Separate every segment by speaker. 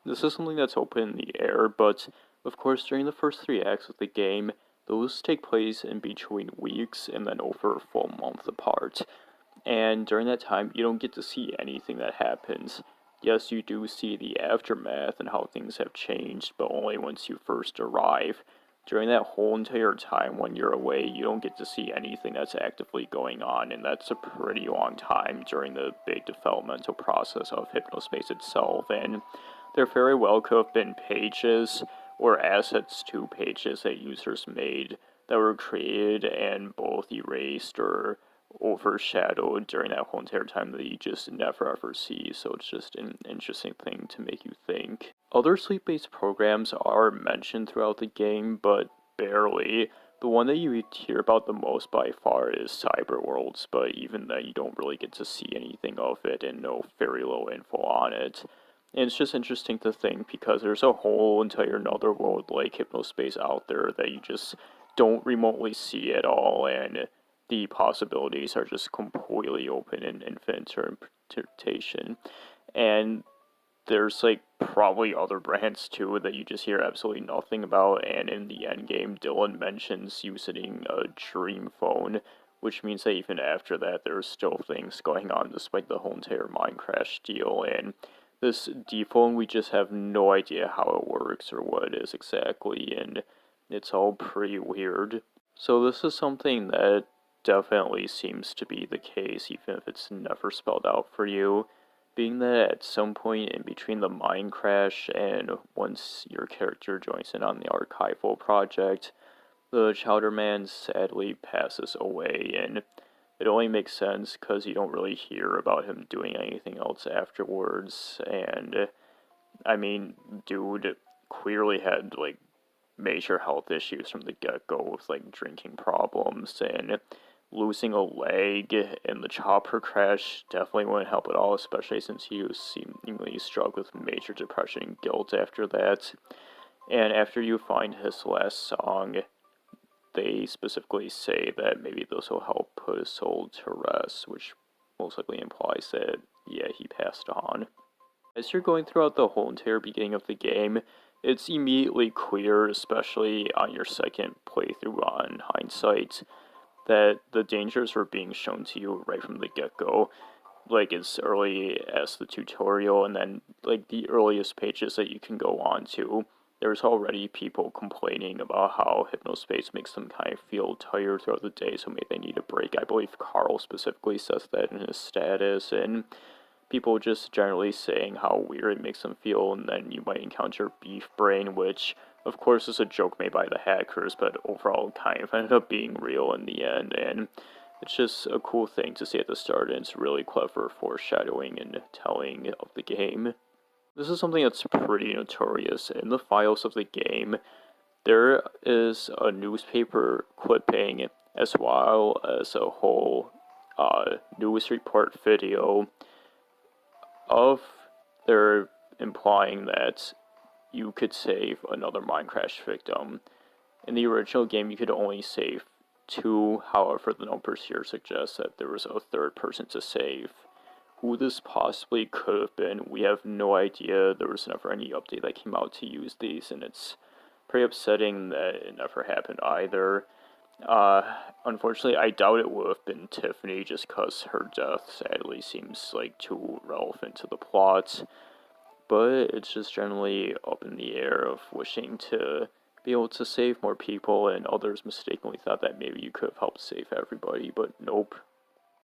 Speaker 1: This is something that's open in the air, but of course during the first 3 acts of the game, those take place in between weeks and then over a full month apart. And during that time, you don't get to see anything that happens. Yes, you do see the aftermath and how things have changed, but only once you first arrive. During that whole entire time when you're away, you don't get to see anything that's actively going on, and that's a pretty long time during the big developmental process of Hypnospace itself, and there very well could have been pages or assets to pages that users made that were created and both erased or overshadowed during that whole entire time that you just never ever see, so it's just an interesting thing to make you think. Other sleep-based programs are mentioned throughout the game, but barely. The one that you hear about the most by far is Cyberworlds, but even then you don't really get to see anything of it and know very little info on it. And it's just interesting to think because there's a whole entire another world like Hypnospace out there that you just don't remotely see at all, and the possibilities are just completely open and infinite interpretation. And there's like probably other brands too that you just hear absolutely nothing about, and in the end game Dylan mentions using a dream phone, which means that even after that there's still things going on despite the whole entire mind crash deal, and this D phone we just have no idea how it works or what it is exactly, and it's all pretty weird. So this is something that definitely seems to be the case, even if it's never spelled out for you, being that at some point in between the mind crash and once your character joins in on the archival project, the Chowder Man sadly passes away, and it only makes sense because you don't really hear about him doing anything else afterwards, and I mean, dude clearly had like major health issues from the get-go with like drinking problems, and losing a leg in the chopper crash definitely wouldn't help at all, especially since he was seemingly struck with major depression and guilt after that. And after you find his last song, they specifically say that maybe this will help put his soul to rest, which most likely implies that, yeah, he passed on. As you're going throughout the whole entire beginning of the game, it's immediately clear, especially on your second playthrough on hindsight, that the dangers were being shown to you right from the get-go, like as early as the tutorial, and then like the earliest pages that you can go on to. There's already people complaining about how Hypnospace makes them kind of feel tired throughout the day, so maybe they need a break. I believe Carl specifically says that in his status, and people just generally saying how weird it makes them feel, and then you might encounter Beef Brain, which of course is a joke made by the hackers, but overall kind of ended up being real in the end, and it's just a cool thing to see at the start, and it's really clever foreshadowing and telling of the game. This is something that's pretty notorious. In the files of the game, there is a newspaper clipping as well as a whole news report video of their implying that you could save another mine crash victim. In the original game, you could only save 2, however, the numbers here suggest that there was a third person to save. Who this possibly could have been, we have no idea. There was never any update that came out to use these, and it's pretty upsetting that it never happened either. Unfortunately, I doubt it would have been Tiffany, just because her death sadly seems like too relevant to the plot. But it's just generally up in the air of wishing to be able to save more people, and others mistakenly thought that maybe you could have helped save everybody, but nope.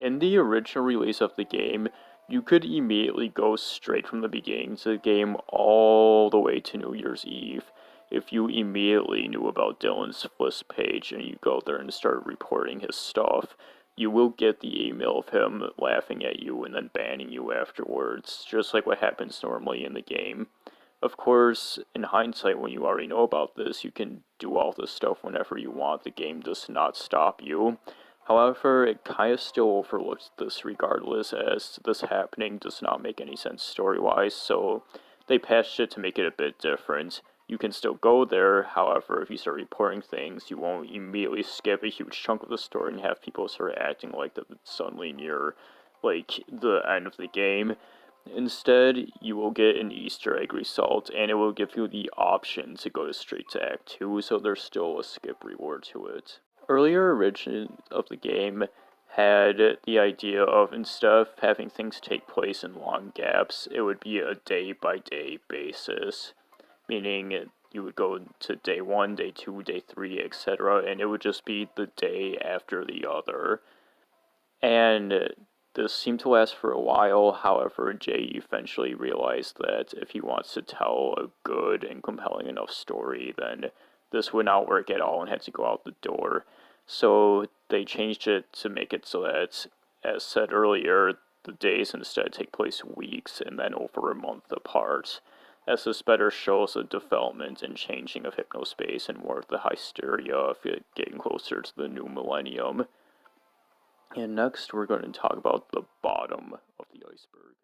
Speaker 1: In the original release of the game, you could immediately go straight from the beginning to the game all the way to New Year's Eve. If you immediately knew about Dylan's Fliss page and you go there and start reporting his stuff, you will get the email of him laughing at you and then banning you afterwards, just like what happens normally in the game. Of course, in hindsight, when you already know about this, you can do all this stuff whenever you want. The game does not stop you. However, it kind of still overlooks this regardless, as this happening does not make any sense story-wise, so they patched it to make it a bit different. You can still go there, however, if you start reporting things, you won't immediately skip a huge chunk of the story and have people start acting like that it's suddenly near, like, the end of the game. Instead, you will get an Easter egg result, and it will give you the option to go straight to Act 2, so there's still a skip reward to it. Earlier editions of the game had the idea of, instead of having things take place in long gaps, it would be a day-by-day basis, meaning you would go to day 1, day 2, day 3, etc., and it would just be the day after the other. And this seemed to last for a while. However, Jay eventually realized that if he wants to tell a good and compelling enough story, then this would not work at all and had to go out the door. So they changed it to make it so that, as said earlier, the days instead take place weeks and then over a month apart, as this better shows the development and changing of Hypnospace and more of the hysteria of it getting closer to the new millennium. And next, we're going to talk about the bottom of the iceberg.